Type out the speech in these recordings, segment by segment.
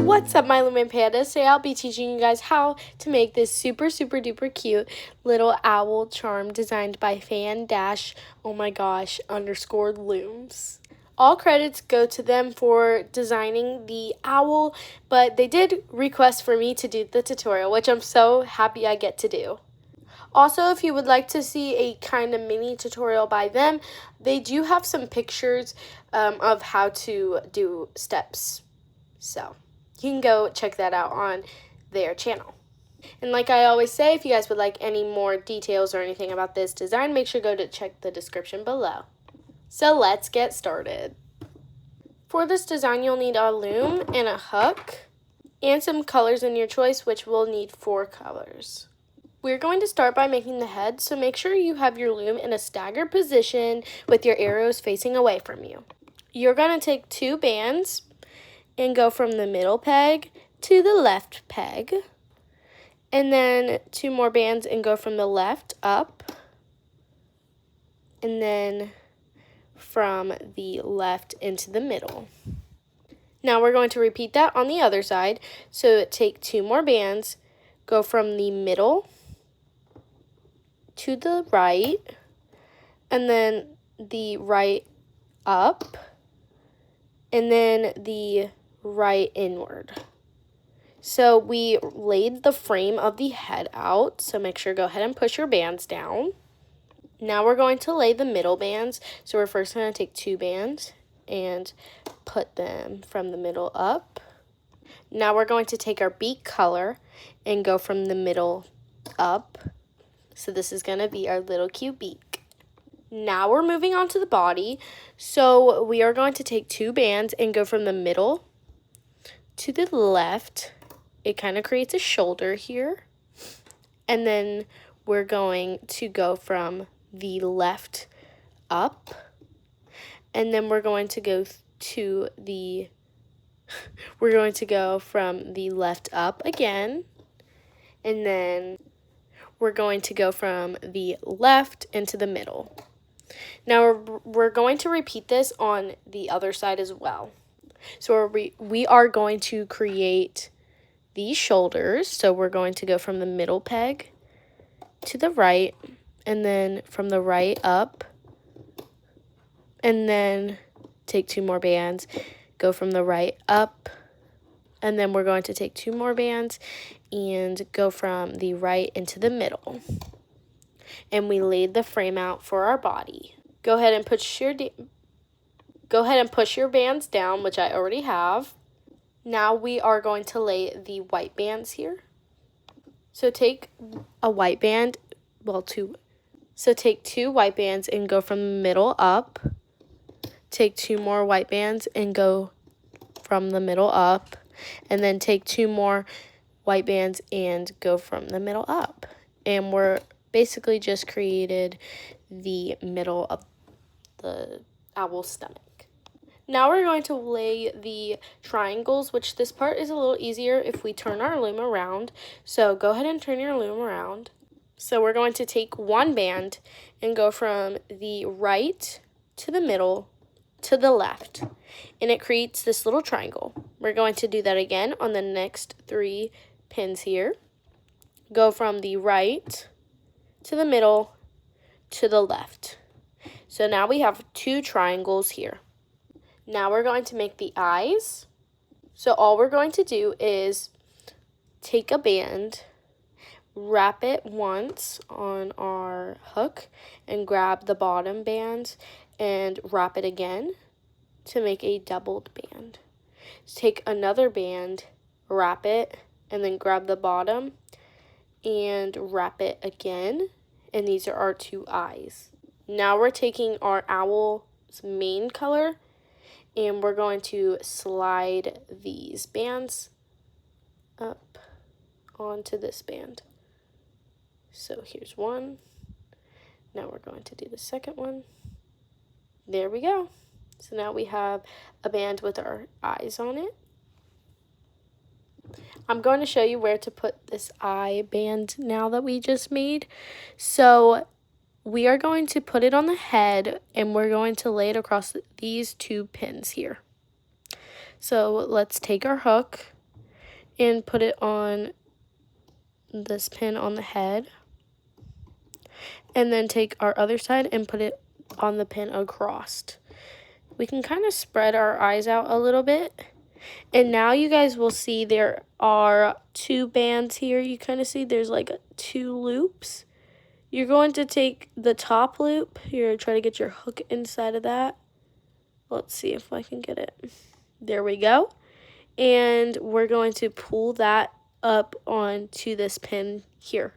What's up, my Lumen Pandas? Today I'll be teaching you guys how to make this super duper cute little owl charm designed by fan-_looms. All credits go to them for designing the owl, but they did request for me to do the tutorial, which I'm so happy I get to do. Also, if you would like to see a kind of mini tutorial by them, they do have some pictures of how to do steps. So you can go check that out on their channel. And like I always say, if you guys would like any more details or anything about this design, make sure to go to check the description below. So let's get started. For this design, you'll need a loom and a hook and some colors in your choice, which will need 4 colors. We're going to start by making the head, so make sure you have your loom in a staggered position with your arrows facing away from you. You're going to take 2 bands and go from the middle peg to the left peg, and then 2 more bands and go from the left up, and then from the left into the middle. Now we're going to repeat that on the other side, so take 2 more bands, go from the middle to the right, and then the right up, and then the right inward. So we laid the frame of the head out, so make sure to go ahead and push your bands down. Now we're going to lay the middle bands, so we're first going to take 2 bands and put them from the middle up. Now we're going to take our beak color and go from the middle up. So this is going to be our little cute beak. Now we're moving on to the body. So we are going to take 2 bands and go from the middle to the left. It kind of creates a shoulder here. And then we're going to go from the left up. And then we're going to go to the from the left up again. And then we're going to go from the left into the middle. Now we're going to repeat this on the other side as well. So we are going to create these shoulders. So we're going to go from the middle peg to the right, and then from the right up, and then take 2 more bands, go from the right up, and then we're going to take 2 more bands and go from the right into the middle. And we laid the frame out for our body. Go ahead and push your bands down, which I already have. Now we are going to lay the white bands here. So take a white band, So take 2 white bands and go from the middle up. Take 2 more white bands and go from the middle up. And then take 2 more white bands and go from the middle up. And we're basically just created the middle of the owl's stomach. Now we're going to lay the triangles, which this part is a little easier if we turn our loom around. So go ahead and turn your loom around. So we're going to take 1 band and go from the right to the middle to the left, and it creates this little triangle. We're going to do that again on the next 3 pins here. Go from the right to the middle to the left. So now we have 2 triangles here. Now we're going to make the eyes. So all we're going to do is take a band, wrap it once on our hook, and grab the bottom band and wrap it again to make a doubled band. Take another band, wrap it, and then grab the bottom and wrap it again, and these are our 2 eyes. Now we're taking our owl's mane color and we're going to slide these bands up onto this band. So here's 1. Now we're going to do the second one. There we go. So now we have a band with our eyes on it. I'm going to show you where to put this eye band now that we just made. So we are going to put it on the head, and we're going to lay it across these 2 pins here. So let's take our hook and put it on this pin on the head. And then take our other side and put it on the pin across. We can kind of spread our eyes out a little bit. And now you guys will see there are 2 bands here. You kind of see there's like 2 loops. You're going to take the top loop. Here, try to get your hook inside of that. Let's see if I can get it. There we go. And we're going to pull that up onto this pin here.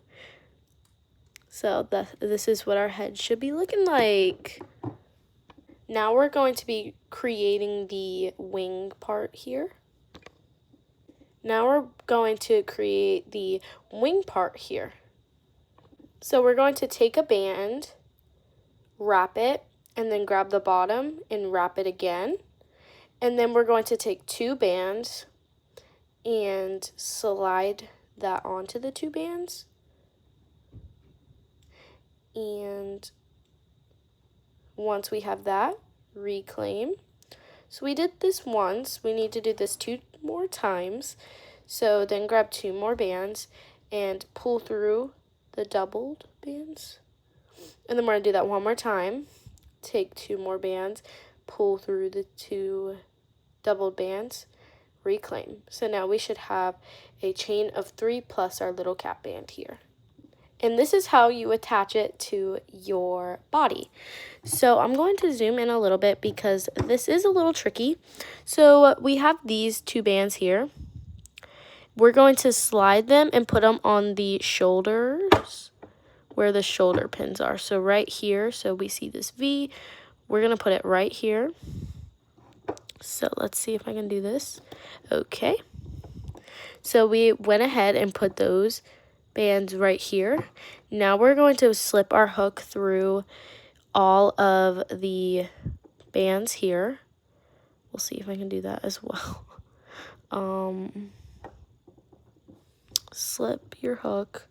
So this is what our head should be looking like. Now we're going to be creating the wing part here. Now we're going to create the wing part here. So we're going to take a band, wrap it, and then grab the bottom and wrap it again. And then we're going to take 2 bands and slide that onto the 2 bands. And once we have that, reclaim. So we did this once. We need to do this 2 more times. So then grab 2 more bands and pull through the doubled bands. And then we're going to do that 1 more time. Take 2 more bands, pull through the 2 doubled bands, reclaim. So now we should have a chain of 3 plus our little cap band here. And this is how you attach it to your body. So I'm going to zoom in a little bit because this is a little tricky. So we have these 2 bands here. We're going to slide them and put them on the shoulders where the shoulder pins are. So right here, so we see this V. We're going to put it right here. So let's see if I can do this. Okay. So we went ahead and put those bands right here. Now we're going to slip our hook through all of the bands here. We'll see if I can do that as well. Slip your hook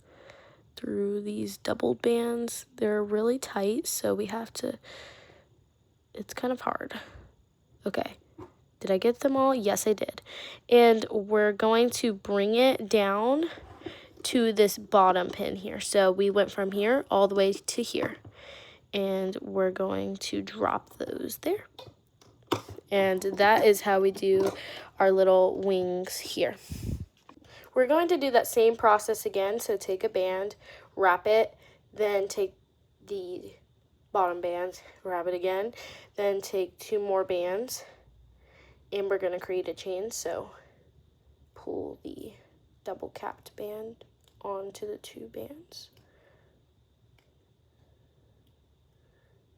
through these doubled bands. They're really tight, so we have to, it's kind of hard. Okay. Did I get them all? Yes, I did. And we're going to bring it down to this bottom pin here. So we went from here all the way to here. And we're going to drop those there. And that is how we do our little wings here. We're going to do that same process again. So take a band, wrap it, then take the bottom band, wrap it again, then take 2 more bands, and we're going to create a chain. So pull the double capped band onto the 2 bands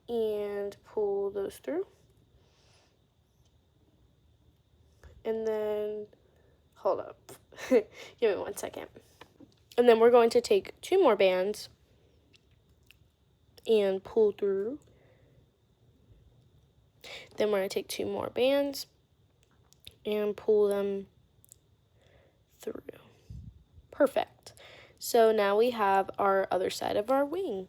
and pull those through, and then hold up. Give me 1 second. And then we're going to take 2 more bands and pull through. Then we're going to take 2 more bands and pull them through. Perfect. So now we have our other side of our wing.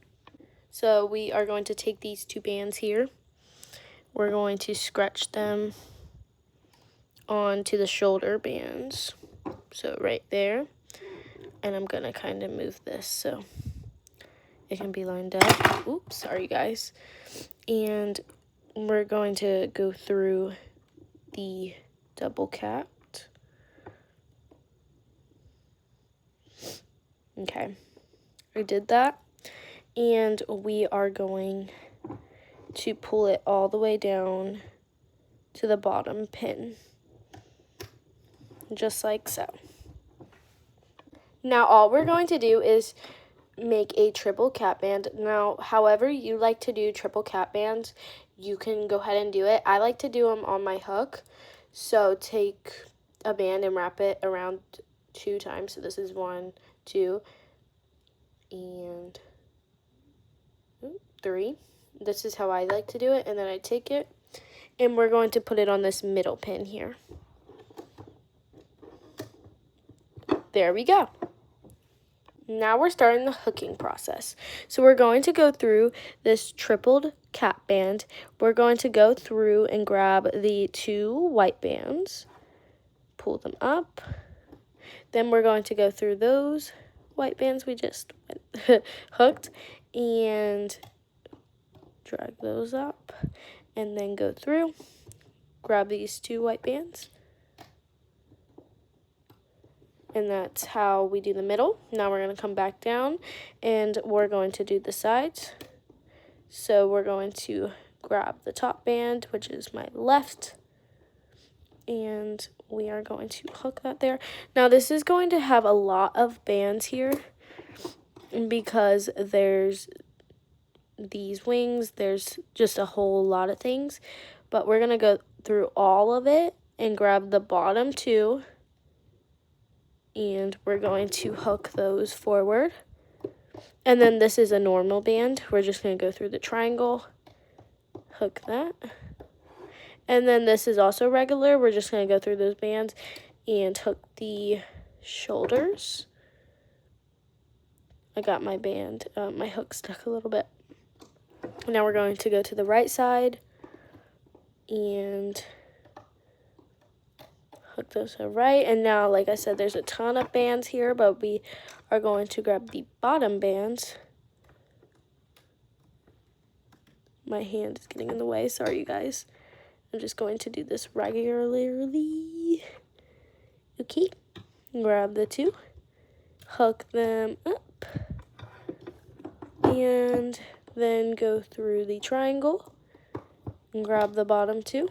So we are going to take these 2 bands here. We're going to stretch them onto the shoulder bands. So right there. And I'm going to kind of move this so it can be lined up. Oops, sorry guys. And we're going to go through the double capped. Okay, I did that. And we are going to pull it all the way down to the bottom pin. Just like so. Now all we're going to do is make a triple cap band. Now, however you like to do triple cap bands, you can go ahead and do it. I like to do them on my hook. So take a band and wrap it around 2 times. So this is 1, 2, and 3. This is how I like to do it. And then I take it and we're going to put it on this middle pin here. There we go. Now we're starting the hooking process. So we're going to go through this tripled cap band. We're going to go through and grab the 2 white bands, pull them up, Then we're going to go through those white bands we just hooked and drag those up, and then go through, grab these 2 white bands, and that's how we do the middle. Now we're going to come back down and we're going to do the sides. So we're going to grab the top band, which is my left, and we are going to hook that there. Now this is going to have a lot of bands here because there's these wings, there's just a whole lot of things, but we're going to go through all of it and grab the bottom 2, and we're going to hook those forward. And then this is a normal band. We're just going to go through the triangle, hook that. And then this is also regular. We're just going to go through those bands and hook the shoulders. I got my band, my hook stuck a little bit. Now we're going to go to the right side and hook those to the right. And now, like I said, there's a ton of bands here, but we are going to grab the bottom bands. My hand is getting in the way. Sorry, you guys. I'm just going to do this regularly. Okay. Grab the 2. Hook them up. And then go through the triangle. And grab the bottom 2.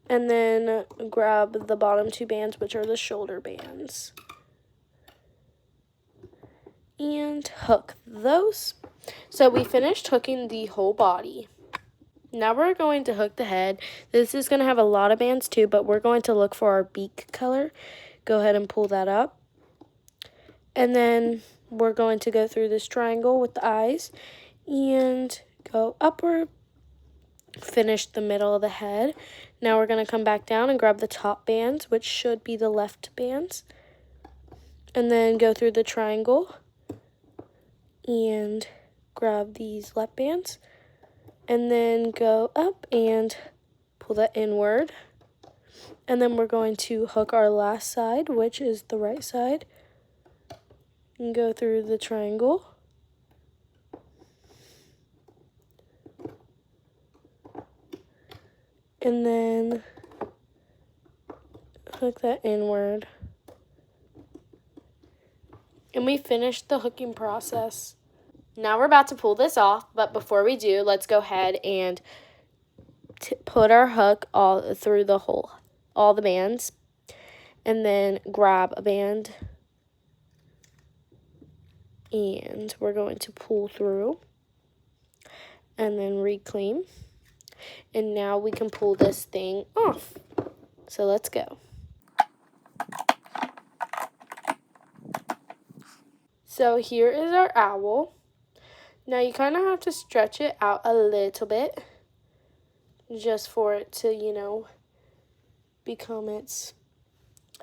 And then grab the bottom 2 bands, which are the shoulder bands. And hook those. So we finished hooking the whole body. Now we're going to hook the head. This is going to have a lot of bands too, but we're going to look for our beak color. Go ahead and pull that up. And then we're going to go through this triangle with the eyes and go upward. Finish the middle of the head. Now we're going to come back down and grab the top bands, which should be the left bands. And then go through the triangle and grab these left bands. And then go up and pull that inward. And then we're going to hook our last side, which is the right side. And go through the triangle. And then hook that inward. And we finished the hooking process. Now we're about to pull this off, but before we do, let's go ahead and put our hook all through the hole, all the bands, and then grab a band, and we're going to pull through, and then reclaim, and now we can pull this thing off. So let's go. So here is our owl. Now you kind of have to stretch it out a little bit just for it to, you know, become its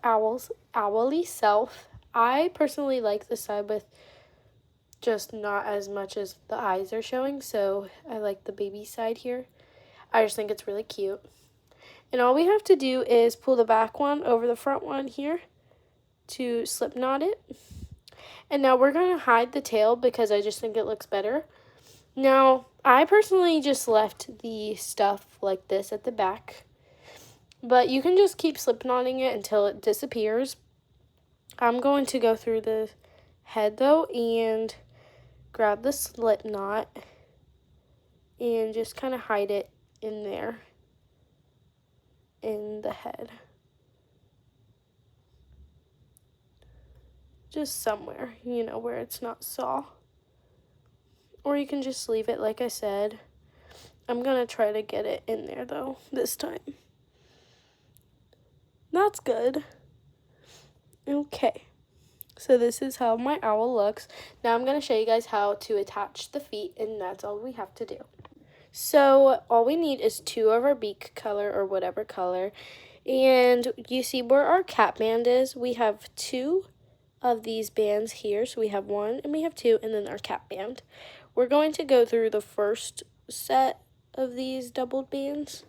owly self. I personally like the side with just not as much as the eyes are showing, so I like the baby side here. I just think it's really cute. And all we have to do is pull the back one over the front one here to slip knot it. And now we're going to hide the tail because I just think it looks better. Now, I personally just left the stuff like this at the back. But you can just keep slip knotting it until it disappears. I'm going to go through the head though and grab the slip knot and just kind of hide it in there in the head. Just somewhere, you know, where it's not saw. Or you can just leave it like I said. I'm going to try to get it in there though this time. That's good. Okay. So this is how my owl looks. Now I'm going to show you guys how to attach the feet, and that's all we have to do. So all we need is 2 of our beak color or whatever color. And you see where our cap band is? We have 2 of these bands here. So we have 1 and we have 2, and then our cap band. We're going to go through the first set of these doubled bands.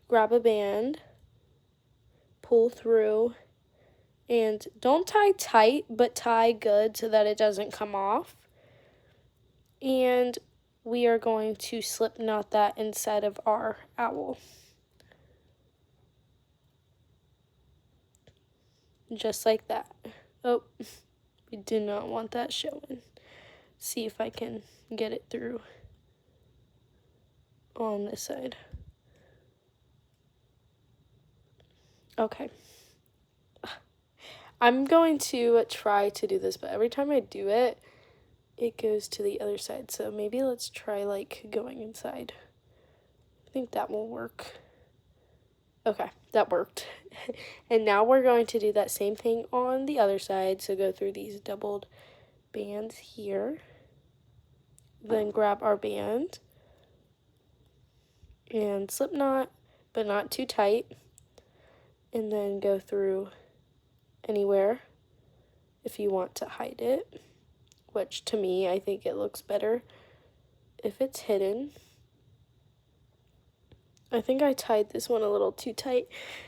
Grab a band, pull through, And don't tie tight, but tie good so that it doesn't come off. And we are going to slip knot that inside of our owl. Just like that. Oh, we do not want that showing. See if I can get it through on this side. Okay. I'm going to try to do this, but every time I do it, it goes to the other side. So maybe let's try like going inside. I think that will work. Okay, that worked. And now we're going to do that same thing on the other side. So go through these doubled bands here. Then grab our band and slip knot, but not too tight. And then go through anywhere if you want to hide it, which to me, I think it looks better if it's hidden. I think I tied this one a little too tight,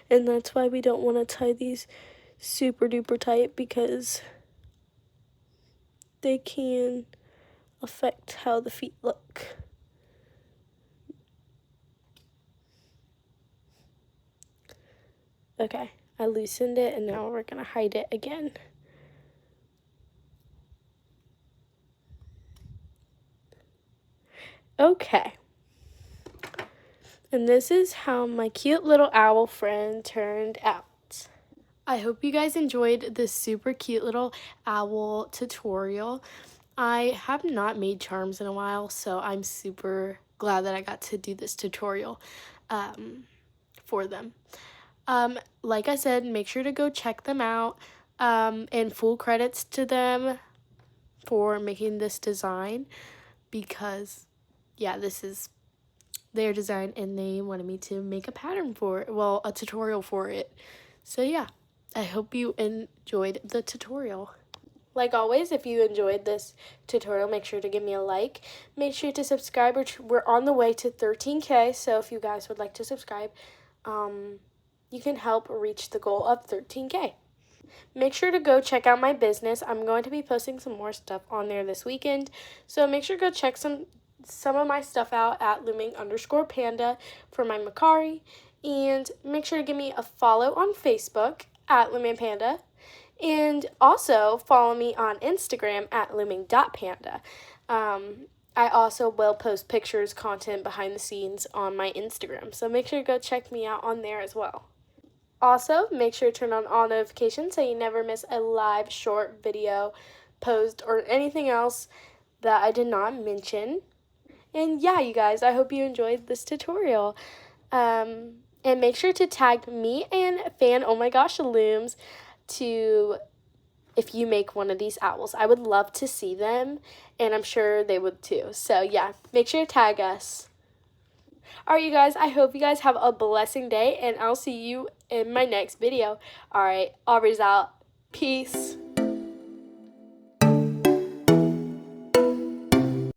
and that's why we don't want to tie these super duper tight, because they can affect how the feet look. Okay, I loosened it, and now we're going to hide it again. Okay. And this is how my cute little owl friend turned out. I hope you guys enjoyed this super cute little owl tutorial. I have not made charms in a while, so I'm super glad that I got to do this tutorial for them. Like I said, make sure to go check them out, and full credits to them for making this design, because yeah, this is their design and they wanted me to make a pattern for it, well, a tutorial for it. So yeah, I hope you enjoyed the tutorial. Like always, if you enjoyed this tutorial, make sure to give me a like. Make sure to subscribe. We're on the way to 13K, so if you guys would like to subscribe, you can help reach the goal of 13K. Make sure to go check out my business. I'm going to be posting some more stuff on there this weekend, so make sure to go check some of my stuff out at looming_panda for my Mercari, and make sure to give me a follow on Facebook at loomingpanda. And also follow me on Instagram at looming.panda. I also will post pictures, content behind the scenes on my Instagram. So make sure to go check me out on there as well. Also, make sure to turn on all notifications so you never miss a live short video, post, or anything else that I did not mention. And yeah, you guys, I hope you enjoyed this tutorial. And make sure to tag me and Fan Oh My Gosh Looms if you make one of these owls. I would love to see them, and I'm sure they would too. So yeah, make sure to tag us. Alright, you guys, I hope you guys have a blessing day, and I'll see you in my next video. Alright, Aubrey's out. Peace.